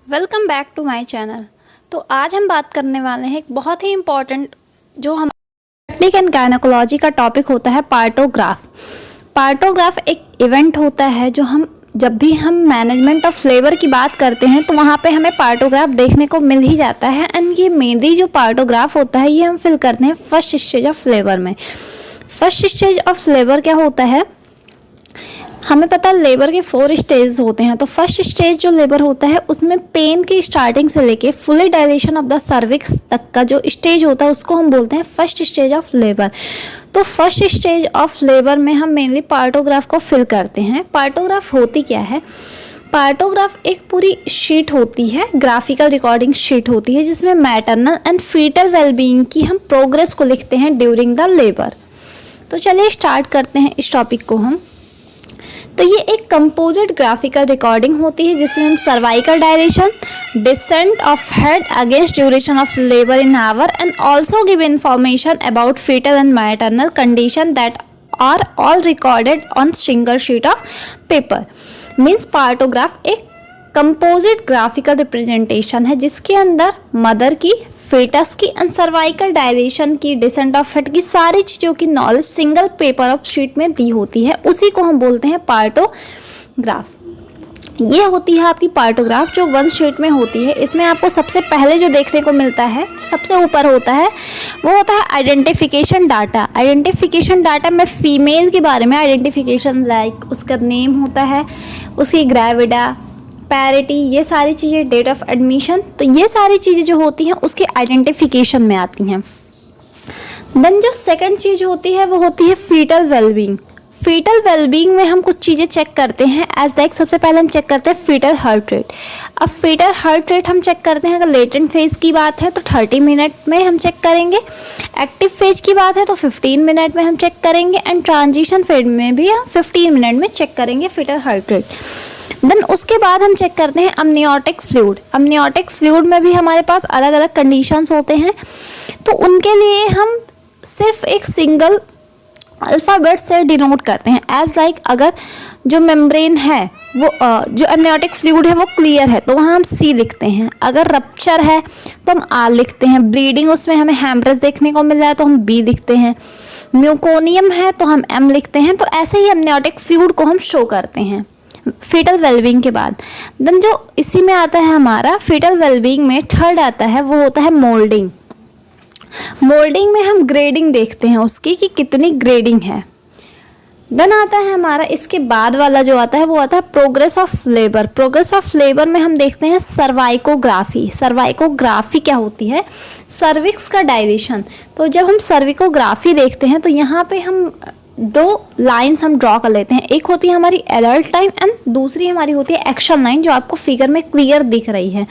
Welcome back to my channel. तो आज हम बात करने वाले हैं एक बहुत ही इम्पॉर्टेंट जो हम टेक्निक एंड गायनेकोलॉजी का टॉपिक होता है पार्टोग्राफ। पार्टोग्राफ एक इवेंट होता है जो जब भी हम मैनेजमेंट ऑफ फ्लेवर की बात करते हैं तो वहाँ पे हमें पार्टोग्राफ देखने को मिल ही जाता है। एंड ये मेनली जो पार्टोग्राफ होता है ये हम फिल करते हैं फर्स्ट स्टेज ऑफ फ्लेवर में। फर्स्ट स्टेज ऑफ फ्लेवर क्या होता है, हमें पता है लेबर के 4 स्टेज होते हैं। तो फर्स्ट स्टेज जो लेबर होता है उसमें पेन की स्टार्टिंग से लेके fully dilation of the cervix तक का जो स्टेज होता है उसको हम बोलते हैं फर्स्ट स्टेज ऑफ लेबर। तो फर्स्ट स्टेज ऑफ लेबर में हम मेनली पार्टोग्राफ को फिल करते हैं। पार्टोग्राफ होती क्या है? पार्टोग्राफ एक पूरी शीट होती है, ग्राफिकल रिकॉर्डिंग शीट होती है जिसमें मैटरनल एंड फीटल वेलबींग की हम प्रोग्रेस को लिखते हैं ड्यूरिंग द लेबर। तो चलिए स्टार्ट करते हैं इस टॉपिक को हम। तो ये एक कंपोजिट ग्राफिकल रिकॉर्डिंग होती है जिसमें हम cervical dilation, descent of head against duration of labour in hour and also give information about foetal and maternal condition that are all recorded on single sheet of paper. Means partograph एक composite graphical representation है जिसके अंदर mother की, foetus की and cervical dilation की, descent of head की सारी चीज़ों की knowledge single paper of sheet में दी होती है। उसी को हम बोलते हैं पार्टोग्राफ। ये होती है आपकी पार्टोग्राफ जो 1 शीट में होती है। इसमें आपको सबसे पहले जो देखने को मिलता है, सबसे ऊपर होता है, वो होता है आइडेंटिफिकेशन डाटा। आइडेंटिफिकेशन डाटा में फीमेल के बारे में आइडेंटिफिकेशन लाइक उसका नेम होता है, उसकी ग्रेविडा, पैरिटी, ये सारी चीज़ें, डेट ऑफ एडमिशन, तो ये सारी चीज़ें जो होती हैं उसके आइडेंटिफिकेशन में आती हैं। देन जो सेकंड चीज़ होती है वो होती है फीटल वेलबींग। फीटल वेलबींग में हम कुछ चीज़ें चेक करते हैं एज लाइक सबसे पहले हम चेक करते हैं फीटल हार्ट रेट। अब फीटल हार्ट रेट हम चेक करते हैं, अगर लेटेंट फेज की बात है तो 30 मिनट में हम चेक करेंगे, एक्टिव फेज की बात है तो 15 मिनट में हम चेक करेंगे एंड ट्रांजिशन फेज में भी हम 15 मिनट में चेक करेंगे फीटल हार्ट रेट। देन उसके बाद हम चेक करते हैं अमनियोटिक फ्लूइड। अमनियोटिक फ्लूइड में भी हमारे पास अलग अलग कंडीशंस होते हैं, तो उनके लिए हम सिर्फ एक सिंगल अल्फ़ाबेट से डिनोट करते हैं एज लाइक अगर जो मेम्ब्रेन है वो जो अमनियोटिक फ्लूइड है वो क्लियर है तो वहाँ हम सी लिखते हैं, अगर रप्चर है तो हम आर लिखते हैं, ब्लीडिंग उसमें हमें हेमरेज देखने को मिल रहा है तो हम बी लिखते हैं, म्यूकोनियम है तो हम एम लिखते हैं। तो ऐसे ही अमनियोटिक फ्लूइड को हम शो करते हैं फीटल वेलबींग के बाद। देन जो इसी में आता है हमारा फीटल वेलबींग में थर्ड आता है वो होता है मोल्डिंग। मोल्डिंग में हम ग्रेडिंग देखते हैं उसकी कि कितनी ग्रेडिंग है। देन आता है हमारा इसके बाद वाला जो आता है वो आता है progress of labour. Progress of labour में हम देखते हैं सर्वाइकोग्राफी। सर्वाइकोग्राफी क्या होती है? सर्विक्स का डायलेशन। तो जब हम सर्विकोग्राफी देखते हैं तो यहाँ पे हम 2 लाइन्स हम ड्रॉ कर लेते हैं। एक होती है हमारी एडल्ट लाइन एंड दूसरी हमारी होती है एक्शन लाइन जो आपको फिगर में क्लियर दिख रही है।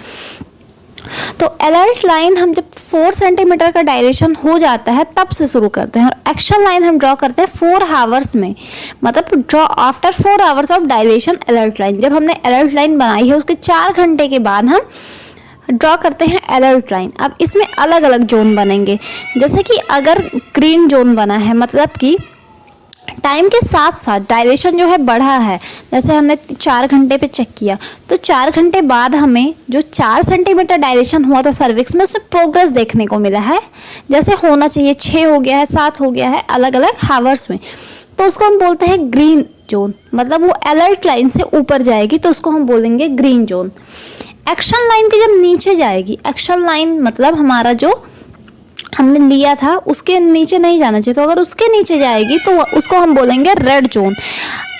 तो एडल्ट लाइन हम जब 4 सेंटीमीटर का डायलेशन हो जाता है तब से शुरू करते हैं और एक्शन लाइन हम ड्रॉ करते हैं 4 आवर्स में, मतलब draw after 4 hours of dilation adult line. जब हमने एडल्ट लाइन बनाई है उसके 4 घंटे के बाद हम ड्रॉ करते हैं एडल्ट लाइन। अब इसमें अलग अलग जोन बनेंगे, जैसे कि अगर ग्रीन जोन बना है मतलब कि टाइम के साथ साथ डायलेशन जो है बढ़ा है, जैसे हमने 4 घंटे पे चेक किया तो 4 घंटे बाद हमें जो 4 सेंटीमीटर डायलेशन हुआ था सर्विक्स में उसमें प्रोग्रेस देखने को मिला है, जैसे होना चाहिए 6 हो गया है, 7 हो गया है अलग अलग हावर्स में, तो उसको हम बोलते हैं ग्रीन जोन। मतलब वो अलर्ट लाइन से ऊपर जाएगी तो उसको हम बोलेंगे ग्रीन जोन। एक्शन लाइन की जब नीचे जाएगी, एक्शन लाइन मतलब हमारा जो हमने लिया था उसके नीचे नहीं जाना चाहिए, तो अगर उसके नीचे जाएगी तो उसको हम बोलेंगे रेड जोन।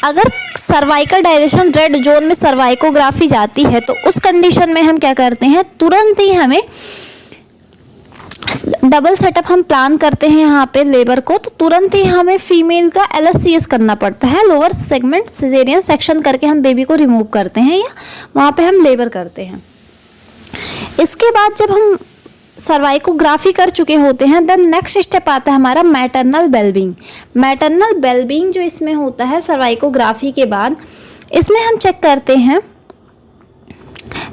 अगर सर्वाइकल डायलेशन रेड जोन में सर्वाइकोग्राफी जाती है तो उस कंडीशन में हम क्या करते हैं, तुरंत ही हमें डबल सेटअप हम प्लान करते हैं यहाँ पे लेबर को, तो तुरंत ही हमें फीमेल का LSCS करना पड़ता है, लोअर सेगमेंट सिजेरियन सेक्शन करके हम बेबी को रिमूव करते हैं या वहाँ पे हम लेबर करते हैं। इसके बाद जब हम सर्वाइकोग्राफी कर चुके होते हैं देन नेक्स्ट स्टेप आता है हमारा मैटरनल वेलबींग। मैटरनल वेलबींग जो इसमें होता है सर्वाइकोग्राफी के बाद, इसमें हम चेक करते हैं,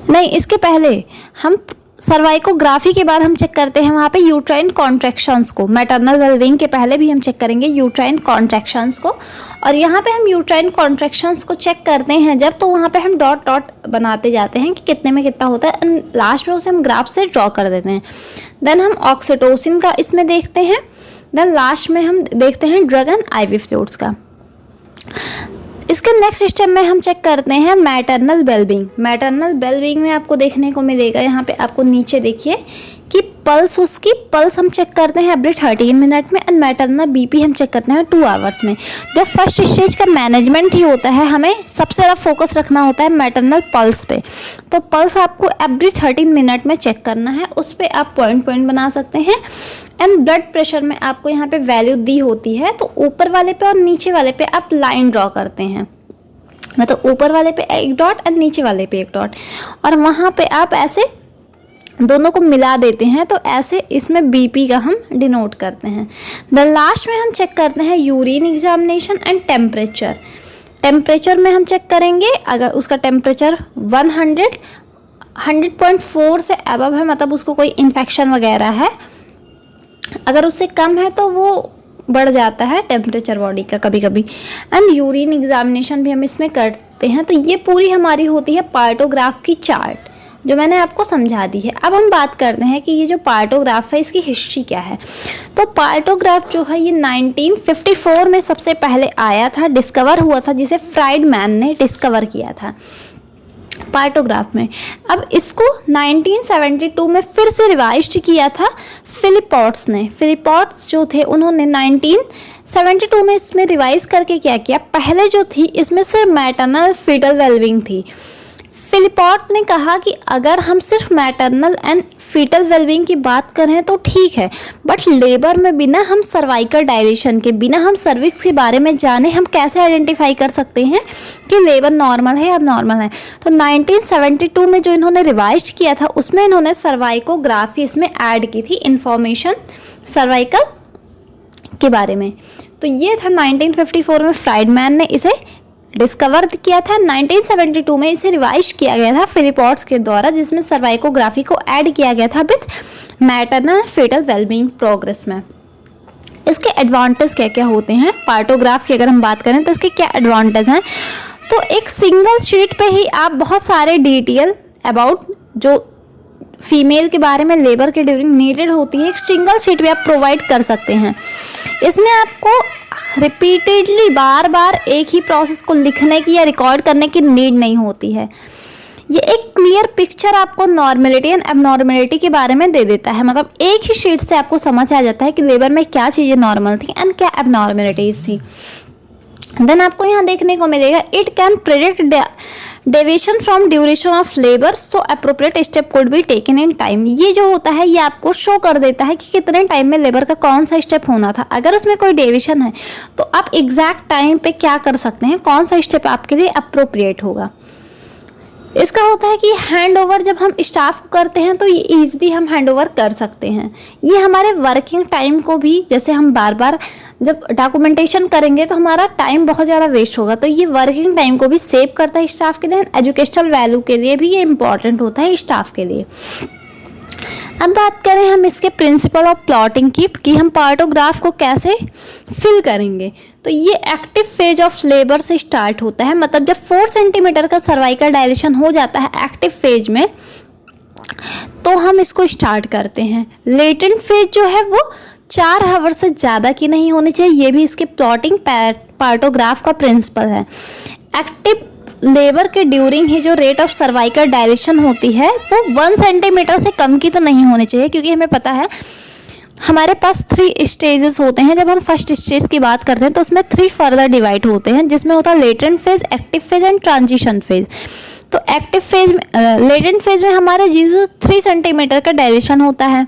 नहीं इसके पहले हम सर्वाइकोग्राफी के बाद हम चेक करते हैं वहाँ पे यूट्राइन कॉन्ट्रैक्शंस को। मैटरनल वेलबिंग के पहले भी हम चेक करेंगे यूट्राइन कॉन्ट्रैक्शंस को, और यहाँ पे हम यूट्राइन कॉन्ट्रैक्शंस को चेक करते हैं जब, तो वहाँ पे हम डॉट डॉट बनाते जाते हैं कि कितने में कितना होता है, एंड लास्ट में उसे हम ग्राफ से ड्रॉ कर देते हैं। देन हम ऑक्सीटोसिन का इसमें देखते हैं, देन लास्ट में हम देखते हैं ड्रग एंड आईवी फ्लूइड्स का। इसके नेक्स्ट स्टेप में हम चेक करते हैं मैटरनल वेलबिंग। मैटरनल वेलबिंग में आपको देखने को मिलेगा, यहाँ पे आपको नीचे देखिए कि पल्स, उसकी पल्स हम चेक करते हैं एवरी 13 मिनट में, एंड मैटरनल बीपी हम चेक करते हैं 2 आवर्स में। जो फर्स्ट स्टेज का मैनेजमेंट ही होता है, हमें सबसे ज़्यादा फोकस रखना होता है मैटरनल पल्स पे। तो पल्स आपको एवरी 13 मिनट में चेक करना है, उस पर आप पॉइंट बना सकते हैं। एंड ब्लड प्रेशर में आपको यहाँ पे वैल्यू दी होती है, तो ऊपर वाले पे और नीचे वाले पे आप लाइन ड्रॉ करते हैं, मतलब ऊपर वाले पे एक डॉट एंड नीचे वाले पे एक डॉट, और वहाँ पे आप ऐसे दोनों को मिला देते हैं, तो ऐसे इसमें बीपी का हम डिनोट करते हैं। द लास्ट में हम चेक करते हैं urine examination and temperature. Temperature में हम चेक करेंगे, अगर उसका टेम्परेचर 100.4 से अबव है, मतलब उसको कोई इन्फेक्शन वगैरह है। अगर उससे कम है तो वो बढ़ जाता है टेम्परेचर बॉडी का कभी कभी। एंड यूरिन एग्जामिनेशन भी हम इसमें करते हैं। तो ये पूरी हमारी होती है पार्टोग्राफ की चार्ट, जो मैंने आपको समझा दी है। अब हम बात करते हैं कि ये जो पार्टोग्राफ है इसकी हिस्ट्री क्या है। तो पार्टोग्राफ जो है ये 1954 में सबसे पहले आया था, डिस्कवर हुआ था, जिसे फ्राइडमैन ने डिस्कवर किया था पार्टोग्राफ में। अब इसको 1972 में फिर से रिवाइज्ड किया था फिलिपॉट्स ने। फिलिपॉट्स जो थे उन्होंने 1972 में इसमें रिवाइज करके क्या किया, पहले जो थी इसमें सिर्फ मैटरनल फीटल वेलबिंग थी। फिलिपॉट ने कहा कि अगर हम सिर्फ मैटरनल एंड फीटल वेलबिंग की बात करें तो ठीक है, बट लेबर में बिना हम सर्वाइकल डायलेशन के, बिना हम सर्विक्स के बारे में जाने, हम कैसे आइडेंटिफाई कर सकते हैं कि लेबर नॉर्मल है या नॉर्मल है। तो 1972 में जो इन्होंने रिवाइज किया था उसमें इन्होंने सर्वाइकोग्राफी इसमें ऐड की थी, इंफॉर्मेशन सर्वाइकल के बारे में। तो ये था 1954 में फ्राइडमैन ने इसे डिस्कवर किया था। 1972 में इसे रिवाइज किया गया था फिलिपॉट्स के द्वारा, जिसमें सर्वाइकोग्राफी को ऐड किया गया था with maternal foetal wellbeing progress में। इसके एडवांटेज क्या क्या होते हैं, पार्टोग्राफ की अगर हम बात करें तो इसके क्या एडवांटेज हैं। तो एक सिंगल शीट पे ही आप बहुत सारे डिटेल अबाउट जो फीमेल के बारे में लेबर के ड्यूरिंग नीडेड होती है, एक सिंगल शीट भी आप प्रोवाइड कर सकते हैं। इसमें आपको रिपीटेडली बार बार एक ही प्रोसेस को लिखने की या रिकॉर्ड करने की नीड नहीं होती है। ये एक क्लियर पिक्चर आपको नॉर्मेलिटी एंड एबनॉर्मेलिटी के बारे में दे देता है, मतलब एक ही शीट से आपको समझ आ जाता है कि लेबर में क्या चीज़ें नॉर्मल थी एंड क्या एबनॉर्मेलिटीज थी। देन आपको यहाँ देखने को मिलेगा it can predict deviation from duration of labour, so appropriate step could be taken in time. ये जो होता है ये आपको शो कर देता है कि कितने टाइम में लेबर का कौन सा स्टेप होना था। अगर उसमें कोई डेविएशन है तो आप एग्जैक्ट टाइम पे क्या कर सकते हैं, कौन सा स्टेप आपके लिए अप्रोप्रिएट होगा। इसका होता है कि हैंड ओवर जब हम स्टाफ को करते हैं तो ये ईजिली हम हैंड ओवर कर सकते हैं। ये हमारे वर्किंग टाइम को भी, जैसे हम बार बार जब डॉक्यूमेंटेशन करेंगे तो हमारा टाइम बहुत ज़्यादा वेस्ट होगा, तो ये वर्किंग टाइम को भी सेव करता है स्टाफ के लिए। एजुकेशनल वैल्यू के लिए भी ये इम्पॉर्टेंट होता है स्टाफ के लिए। अब बात करें हम इसके प्रिंसिपल ऑफ प्लॉटिंग की, कि हम पार्टोग्राफ को कैसे फिल करेंगे। तो ये एक्टिव फेज ऑफ लेबर से स्टार्ट होता है, मतलब जब 4 सेंटीमीटर का सर्वाइकल डायलेशन हो जाता है एक्टिव फेज में तो हम इसको स्टार्ट करते हैं। लेटेंट फेज जो है वो 4 आवर से ज़्यादा की नहीं होनी चाहिए, ये भी इसके प्लॉटिंग पार्टोग्राफ का प्रिंसिपल है। एक्टिव लेबर के ड्यूरिंग ही जो रेट ऑफ सर्वाइकल डायलेशन होती है वो 1 सेंटीमीटर से कम की तो नहीं होनी चाहिए, क्योंकि हमें पता है हमारे पास 3 स्टेजेस होते हैं। जब हम फर्स्ट स्टेज की बात करते हैं तो उसमें 3 फर्दर डिवाइड होते हैं, जिसमें होता है latent phase, active phase and transition phase. तो एक्टिव फेज में, लेटेंट फेज में हमारे 3 सेंटीमीटर का डायलेशन होता है।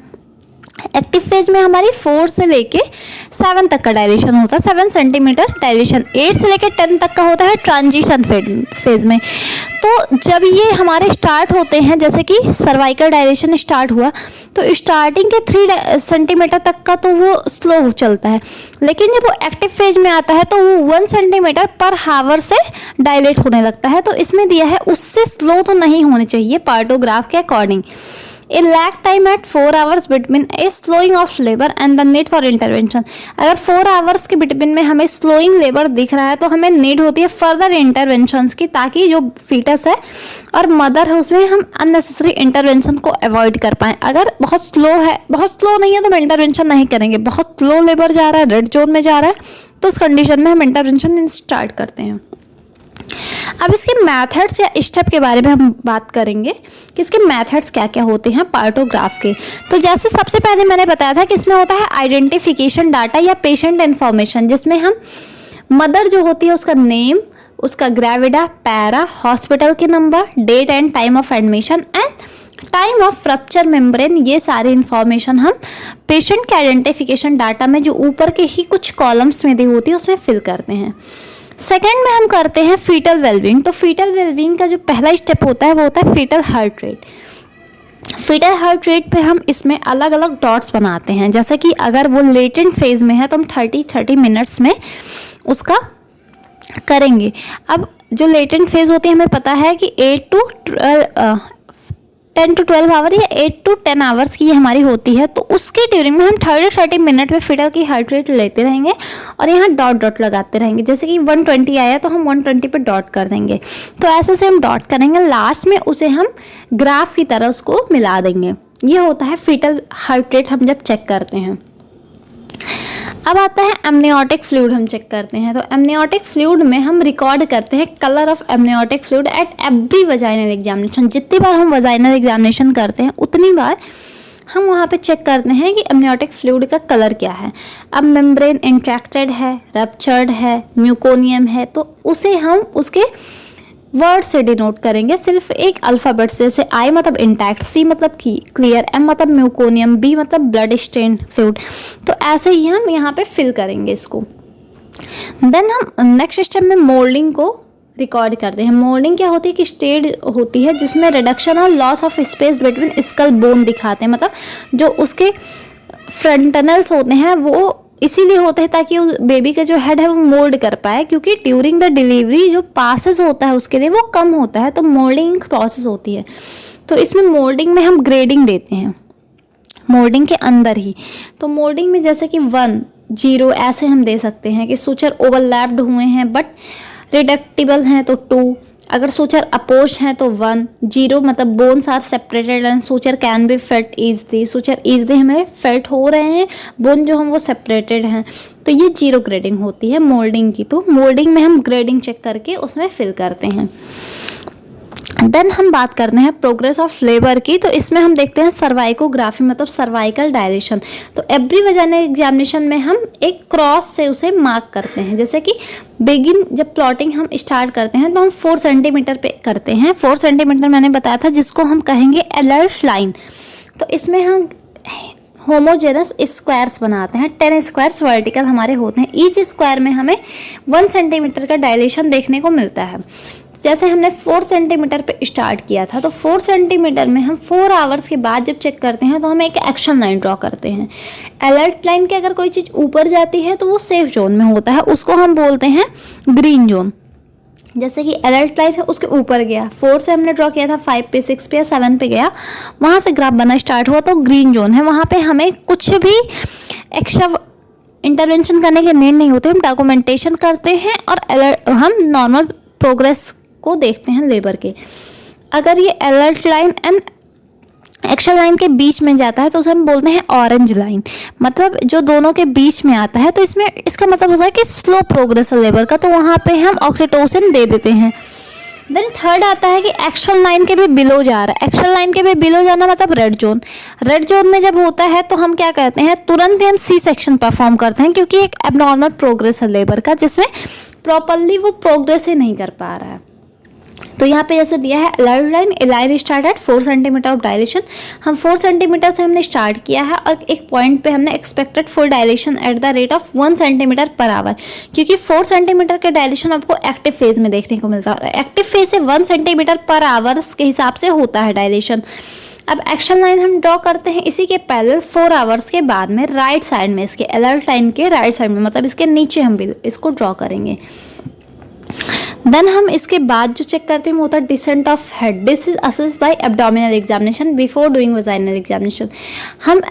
एक्टिव फेज में हमारी 4 से लेके 7 तक का डायलेशन होता है, 7 सेंटीमीटर डायलेशन। 8 से लेके 10 तक का होता है ट्रांजिशन फेज में। तो जब ये हमारे स्टार्ट होते हैं, जैसे कि सर्वाइकल डायलेशन स्टार्ट हुआ तो स्टार्टिंग के 3 सेंटीमीटर तक का तो वो स्लो चलता है, लेकिन जब वो एक्टिव फेज में आता है तो वो 1 सेंटीमीटर पर हावर से डायलेट होने लगता है। तो इसमें दिया है उससे स्लो तो नहीं होने चाहिए पार्टोग्राफ के according. A lag time at 4 hours between a slowing of labour and the need for intervention. अगर 4 आवर्स के बिटवीन में हमें स्लोइंग लेबर दिख रहा है तो हमें नीड होती है फर्दर इंटरवेंशंस की, ताकि जो फीटस है और मदर है उसमें हम अननेसेसरी इंटरवेंशन को अवॉइड कर पाएँ। अगर बहुत स्लो नहीं है तो हम इंटरवेंशन नहीं करेंगे। बहुत स्लो लेबर जा रहा है, रेड जोन में जा रहा है, तो उस कंडीशन में हम इंटरवेंशन स्टार्ट करते हैं। अब इसके मेथड्स या स्टेप के बारे में हम बात करेंगे कि इसके मेथड्स क्या क्या होते हैं पार्टोग्राफ के। तो जैसे सबसे पहले मैंने बताया था कि इसमें होता है आइडेंटिफिकेशन डाटा या पेशेंट इन्फॉर्मेशन, जिसमें हम मदर जो होती है उसका नेम, उसका ग्रेविडा, पैरा, हॉस्पिटल के number, date and time of admission and time of rupture membrane, ये सारी इन्फॉर्मेशन हम पेशेंट के आइडेंटिफिकेशन डाटा में जो ऊपर के ही कुछ कॉलम्स में दी होती है उसमें फिल करते हैं। सेकंड में हम करते हैं फीटल वेलबींग। तो फीटल वेलबींग का जो पहला स्टेप होता है वो होता है foetal heart rate. Foetal heart rate पे हम इसमें अलग अलग डॉट्स बनाते हैं। जैसे कि अगर वो लेटेंट फेज में है तो हम 30 मिनट्स में उसका करेंगे। अब जो लेटेंट फेज होती है हमें पता है कि 10 to 12 आवर या 8 to 10 आवर्स की हमारी होती है। तो उसके ड्यूरिंग में हम 30 मिनट में फीटल की हार्ट रेट लेते रहेंगे और यहाँ डॉट लगाते रहेंगे। जैसे कि 120 आया तो हम 120 पे डॉट कर देंगे। तो ऐसे से हम डॉट करेंगे, लास्ट में उसे हम ग्राफ की तरह उसको मिला देंगे। ये होता है फीटल हार्ट रेट हम जब चेक करते हैं। अब आता है एमनियोटिक फ्लूइड हम चेक करते हैं। तो एमनियोटिक फ्लूइड में हम रिकॉर्ड करते हैं colour of amniotic fluid eight every vaginal examination. जितनी बार हम वजाइनल एग्जामिनेशन करते हैं उतनी बार हम वहाँ पे चेक करते हैं कि एमनियोटिक फ्लूइड का कलर क्या है। अब मेम्ब्रेन इंट्रैक्टेड है, रप्चर्ड है, म्यूकोनियम है, तो उसे हम उसके वर्ड से डिनोट करेंगे, सिर्फ एक अल्फ़ाबेट से। जैसे आई मतलब इंटैक्ट, सी मतलब क्लियर, एम मतलब म्यूकोनियम, बी मतलब ब्लड स्टेन फ्लूइड। तो ऐसे ही हम यहाँ पे फिल करेंगे इसको। देन हम नेक्स्ट स्टेप में मोल्डिंग को रिकॉर्ड करते हैं। मोल्डिंग क्या होती है कि स्टेज होती है जिसमें रिडक्शन और loss of space between skull bone दिखाते हैं। मतलब जो उसके फ्रंटनल्स होते हैं वो इसीलिए होते हैं ताकि बेबी का जो हेड है वो मोल्ड कर पाए, क्योंकि ड्यूरिंग द डिलीवरी जो पासेस होता है उसके लिए वो कम होता है, तो मोल्डिंग प्रोसेस होती है। तो इसमें मोल्डिंग में हम ग्रेडिंग देते हैं मोल्डिंग के अंदर ही। तो मोल्डिंग में जैसे कि 1, 0 ऐसे हम दे सकते हैं कि सुचर ओवरलैप्ड हुए हैं बट रिडक्टिबल हैं तो 2, अगर सूचर अपोज हैं तो 1, 0 मतलब bones are separated and suture can be felt easily. Suture easily हमें फेल्ट हो रहे हैं, बोन जो हम वो सेपरेटेड हैं, तो ये 0 ग्रेडिंग होती है मोल्डिंग की। तो मोल्डिंग में हम ग्रेडिंग चेक करके उसमें फिल करते हैं। देन हम बात करते हैं प्रोग्रेस ऑफ लेबर की। तो इसमें हम देखते हैं सर्वाइकोग्राफी मतलब सर्वाइकल डायलेशन। तो एवरी वजाइनल एग्जामिनेशन में हम एक क्रॉस से उसे मार्क करते हैं। जैसे कि बिगिन जब प्लॉटिंग हम स्टार्ट करते हैं तो हम 4 सेंटीमीटर पे करते हैं। 4 सेंटीमीटर मैंने बताया था जिसको हम कहेंगे अलर्ट लाइन। तो इसमें हम होमोजेनस स्क्वायर्स बनाते हैं। 10 स्क्वायर्स वर्टिकल हमारे होते हैं। ईच स्क्वायर में हमें 1 सेंटीमीटर का डायलेशन देखने को मिलता है। जैसे हमने 4 सेंटीमीटर पे स्टार्ट किया था, तो 4 सेंटीमीटर में हम 4 आवर्स के बाद जब चेक करते हैं तो हम एक एक्शन लाइन ड्रॉ करते हैं। अलर्ट लाइन के अगर कोई चीज़ ऊपर जाती है तो वो सेफ जोन में होता है, उसको हम बोलते हैं ग्रीन जोन। जैसे कि अलर्ट लाइन है उसके ऊपर गया, 4 से हमने ड्रॉ किया था, 5 पे, 6 पे या 7 पे गया, वहाँ से ग्राफ बनना स्टार्ट हुआ तो ग्रीन जोन है। वहाँ पे हमें कुछ भी एक्स्ट्रा इंटरवेंशन करने के नीड नहीं होते, हम डॉक्यूमेंटेशन करते हैं और हम नॉर्मल प्रोग्रेस को देखते हैं लेबर के। अगर ये alert line and action line के बीच में जाता है तो उसे हम बोलते हैं ऑरेंज लाइन, मतलब जो दोनों के बीच में आता है तो इसमें इसका मतलब होता है कि स्लो प्रोग्रेस है लेबर का, तो वहाँ पे हम ऑक्सीटोसिन दे देते हैं। देन थर्ड आता है कि एक्शन लाइन के भी बिलो जा रहा है। एक्शन लाइन के भी बिलो जाना मतलब रेड जोन। रेड जोन में जब होता है तो हम क्या करते हैं, तुरंत ही हम सी सेक्शन परफॉर्म करते हैं, क्योंकि एक एबनॉर्मल प्रोग्रेस है लेबर का जिसमें प्रॉपरली वो प्रोग्रेस ही नहीं कर पा रहा है। तो यहाँ पे जैसे दिया है alert line, line start at 4 centimetre of dilation. हम 4 सेंटीमीटर से हमने स्टार्ट किया है और एक पॉइंट पे हमने expected full dilation at the rate of 1 centimetre per hour, क्योंकि 4 सेंटीमीटर के डायलेशन आपको एक्टिव फेज में देखने को मिलता है। एक्टिव फेज से 1 सेंटीमीटर पर आवर के हिसाब से होता है डायलेशन। अब एक्शन लाइन हम ड्रॉ करते हैं इसी के पैरेलल 4 आवर्स के बाद में राइट साइड में, इसके अलर्ट लाइन के राइट साइड में, मतलब इसके नीचे हम भी इसको ड्रॉ करेंगे। देन हम इसके बाद जो चेक करते हैं वो होता है descent of head. This is assessed by abdominal examination before doing vaginal examination. हम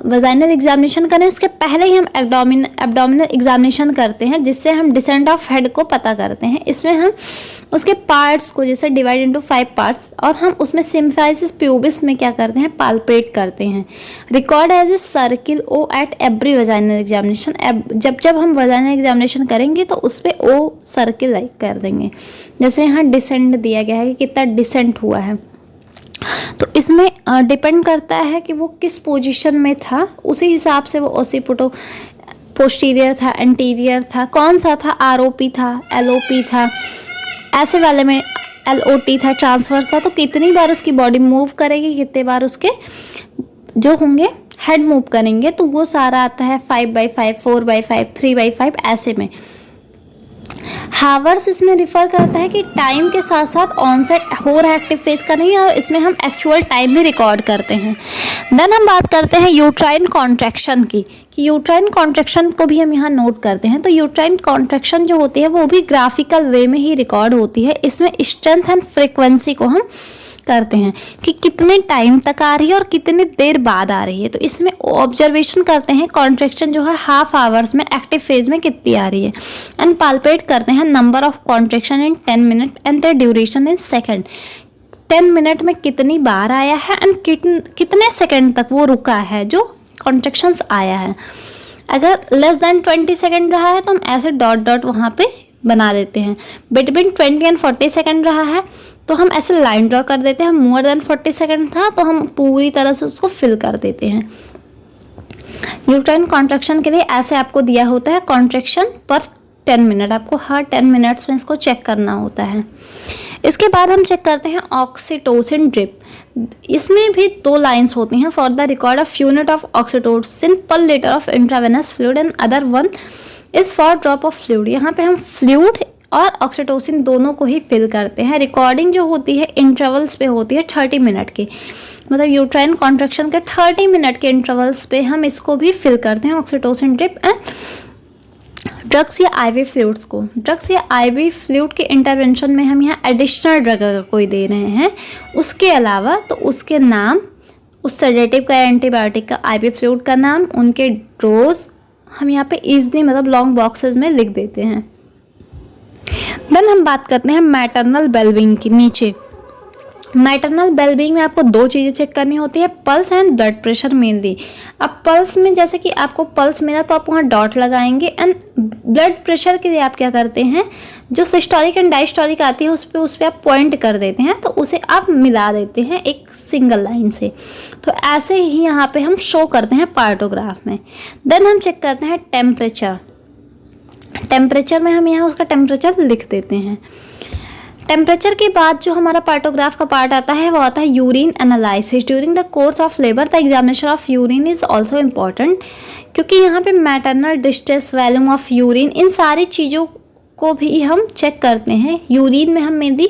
वजाइनल एग्जामिनेशन करें उसके पहले ही हम एब्डोमिनल एग्जामिनेशन करते हैं, जिससे हम डिसेंट ऑफ हेड को पता करते हैं। इसमें हम उसके पार्ट्स को जैसे डिवाइड इनटू 5 पार्ट्स, और हम उसमें सिम्फाइसिस प्यूबिस में क्या करते हैं, पाल्पेट करते हैं। Record as a circle O at every vaginal examination. जब जब हम वजाइनल एग्जामिनेशन करेंगे तो उस पर ओ सर्किल कर देंगे। जैसे यहाँ डिसेंट दिया गया है कि कितना डिसेंट हुआ है, तो इसमें डिपेंड करता है कि वो किस पोजीशन में था, उसी हिसाब से वो ओसिपुटो पोस्टीरियर था, एंटीरियर था, कौन सा था, आरओपी था, एलओपी था, ऐसे वाले में एलओटी था, ट्रांसवर्स था, तो कितनी बार उसकी बॉडी मूव करेगी, कितने बार उसके जो होंगे हेड मूव करेंगे, तो वो सारा आता है 5/5, 4/5, 3/5 ऐसे में। हावर्स इसमें रिफर करता है कि टाइम के साथ साथ ऑनसेट हो रहा है एक्टिव फेज का नहीं, और इसमें हम एक्चुअल टाइम भी रिकॉर्ड करते हैं। देन हम बात करते हैं यूट्राइन कॉन्ट्रैक्शन की, कि यूट्राइन कॉन्ट्रैक्शन को भी हम यहाँ नोट करते हैं। तो यूट्राइन कॉन्ट्रैक्शन जो होती है वो भी ग्राफिकल वे में ही रिकॉर्ड होती है। इसमें स्ट्रेंथ एंड फ्रिक्वेंसी को हम करते हैं कि कितने टाइम तक आ रही है और कितनी देर बाद आ रही है। तो इसमें ऑब्जर्वेशन करते हैं कॉन्ट्रैक्शन जो है हाफ आवर्स में एक्टिव फेज में कितनी आ रही है, एंड पाल्पेट करते हैं number of contraction in 10 minute and their duration in second. 10 minute में कितनी बार आया है एंड कितने सेकंड तक वो रुका है जो कॉन्ट्रैक्शंस आया है। अगर लेस देन 20 सेकंड रहा है तो हम ऐसे डॉट डॉट वहाँ पे बना देते हैं। बिटवीन 20 एंड 40 सेकंड रहा है तो हम ऐसे लाइन ड्रॉ कर देते हैं। मोर देन 40 सेकंड था तो हम पूरी तरह से उसको फिल कर देते हैं। यूट्राइन कॉन्ट्रैक्शन के लिए ऐसे आपको दिया होता है कॉन्ट्रैक्शन पर 10 मिनट, आपको हर 10 मिनट्स में इसको चेक करना होता है। इसके बाद हम चेक करते हैं ऑक्सीटोसिन ड्रिप। इसमें भी 2 लाइंस होती हैं। For the record of unit of oxytocin per litre of intravenous fluid and other one is for drop of fluid. यहाँ पे हम फ्लूइड और ऑक्सीटोसिन दोनों को ही फिल करते हैं। रिकॉर्डिंग जो होती है इंटरवल्स पे होती है 30 मिनट की, मतलब यूट्राइन कॉन्ट्रैक्शन के 30 मिनट के इंटरवल्स पे हम इसको भी फिल करते हैं ऑक्सीटोसिन ड्रिप एंड ड्रग्स या आईवी फ्लूइड्स को। ड्रग्स या आईवी फ्लूइड के इंटरवेंशन में हम यहाँ एडिशनल ड्रग अगर कोई दे रहे हैं उसके अलावा तो उसके नाम, उस सेडेटिव का एंटीबायोटिक का, आईवी फ्लूइड का नाम, उनके डोज हम यहाँ पे ईजिली मतलब लॉन्ग बॉक्सेस में लिख देते हैं। देन हम बात करते हैं मैटरनल वेलबींग की। नीचे मैटरनल वेलबींग में आपको 2 चीज़ें चेक करनी होती है, pulse and blood pressure mainly. अब पल्स में जैसे कि आपको पल्स मिला तो आप वहाँ डॉट लगाएंगे, एंड ब्लड प्रेशर के लिए आप क्या करते हैं, जो सिस्टोलिक एंड डायस्टोलिक आती है उस पर आप पॉइंट कर देते हैं, तो उसे आप मिला देते हैं एक सिंगल लाइन से। तो ऐसे ही यहाँ पे हम शो करते हैं पार्टोग्राफ में। देन हम चेक करते हैं टेम्परेचर। टेम्परेचर में हम यहाँ उसका टेम्परेचर लिख देते हैं। टेम्परेचर के बाद जो हमारा पार्टोग्राफ का पार्ट आता है वो आता है urine analysis. During the course of labour the examination of urine is also important, क्योंकि यहाँ पे maternal distress, volume of urine, इन सारी चीज़ों को भी हम चेक करते हैं। यूरिन में हम मेनली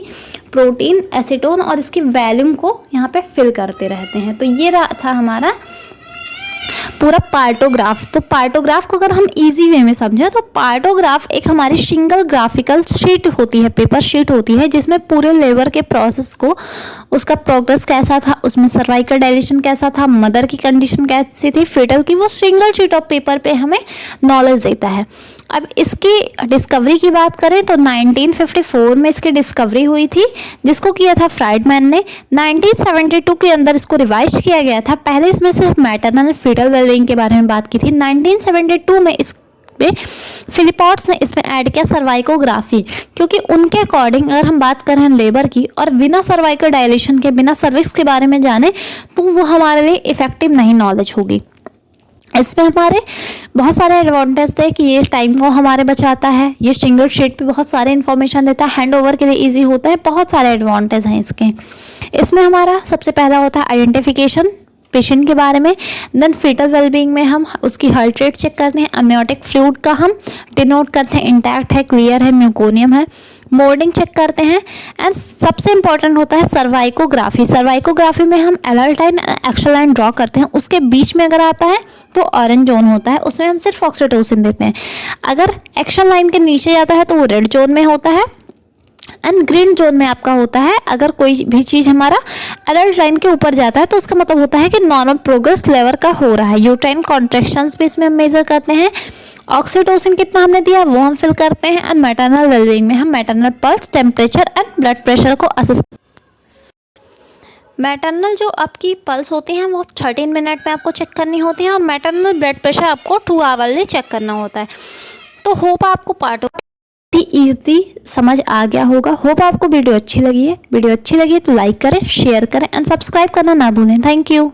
प्रोटीन, एसीटोन और इसकी वॉल्यूम को यहाँ पे फिल करते रहते हैं। तो ये था हमारा पूरा पार्टोग्राफ। तो पार्टोग्राफ को अगर हम इजी वे में समझें तो पार्टोग्राफ एक हमारी सिंगल ग्राफिकल शीट होती है, पेपर शीट होती है, जिसमें पूरे लेबर के प्रोसेस को, उसका प्रोग्रेस कैसा था, उसमें सर्वाइकल डायलेशन कैसा था, मदर की कंडीशन कैसी थी, फेटल की, वो सिंगल शीट ऑफ पेपर पे हमें नॉलेज देता है। अब इसकी डिस्कवरी की बात करें तो 1954 में इसकी डिस्कवरी हुई थी, जिसको किया था फ्राइडमैन ने। 1972 के अंदर इसको रिवाइज किया गया था। पहले इसमें सिर्फ मैटरनल फीटल वेलबींग के बारे में बात की थी। 1972 में इसमें फिलिपॉट्स ने इसमें ऐड किया सर्वाइकोग्राफी, क्योंकि उनके अकॉर्डिंग अगर हम बात करें लेबर की और बिना सर्वाइकल डायलेशन के, बिना सर्विक्स के बारे में जाने तो वो हमारे लिए इफेक्टिव नहीं नॉलेज होगी। इसमें हमारे बहुत सारे एडवांटेज थे कि ये टाइम को हमारे बचाता है, ये सिंगल शीट पे बहुत सारे इन्फॉर्मेशन देता है, हैंड ओवर के लिए इजी होता है, बहुत सारे एडवांटेज हैं इसके। इसमें हमारा सबसे पहला होता है आइडेंटिफिकेशन पेशेंट के बारे में। देन फीटल वेलबींग में हम उसकी हार्ट रेट चेक करते हैं, अम्नियोटिक फ्लूइड का हम डिनोट करते हैं, इंटैक्ट है, क्लियर है, म्यूकोनियम है, मोल्डिंग चेक करते हैं, एंड सबसे इंपॉर्टेंट होता है सर्वाइकोग्राफी। सर्वाइकोग्राफी में हम alert line, action line draw करते हैं, उसके बीच में अगर आता है तो ऑरेंज जोन होता है, उसमें हम सिर्फ ऑक्सीटोसिन देते हैं। अगर एक्शन लाइन के नीचे जाता है तो वो रेड जोन में होता है, एंड ग्रीन जोन में आपका होता है अगर कोई भी चीज़ हमारा एडल्ट लाइन के ऊपर जाता है तो उसका मतलब होता है कि नॉर्मल प्रोग्रेस लेवल का हो रहा है। यूट्राइन कॉन्ट्रैक्शंस भी इसमें हम मेजर करते हैं। ऑक्सीटोसिन कितना हमने दिया वो हम फिल करते हैं। एंड मैटरनल वेलबींग में हम maternal pulse, temperature and blood pressure को असेस। मैटरनल जो आपकी पल्स होती हैं वो 13 मिनट में आपको चेक करनी होती है और मैटरनल ब्लड प्रेशर आपको 2 आवरली चेक करना होता है। तो होप आपको पार्ट ईजी समझ आ गया होगा। होप आपको वीडियो अच्छी लगी है। वीडियो अच्छी लगी है तो लाइक करें, शेयर करें एंड सब्सक्राइब करना ना भूलें। Thank you.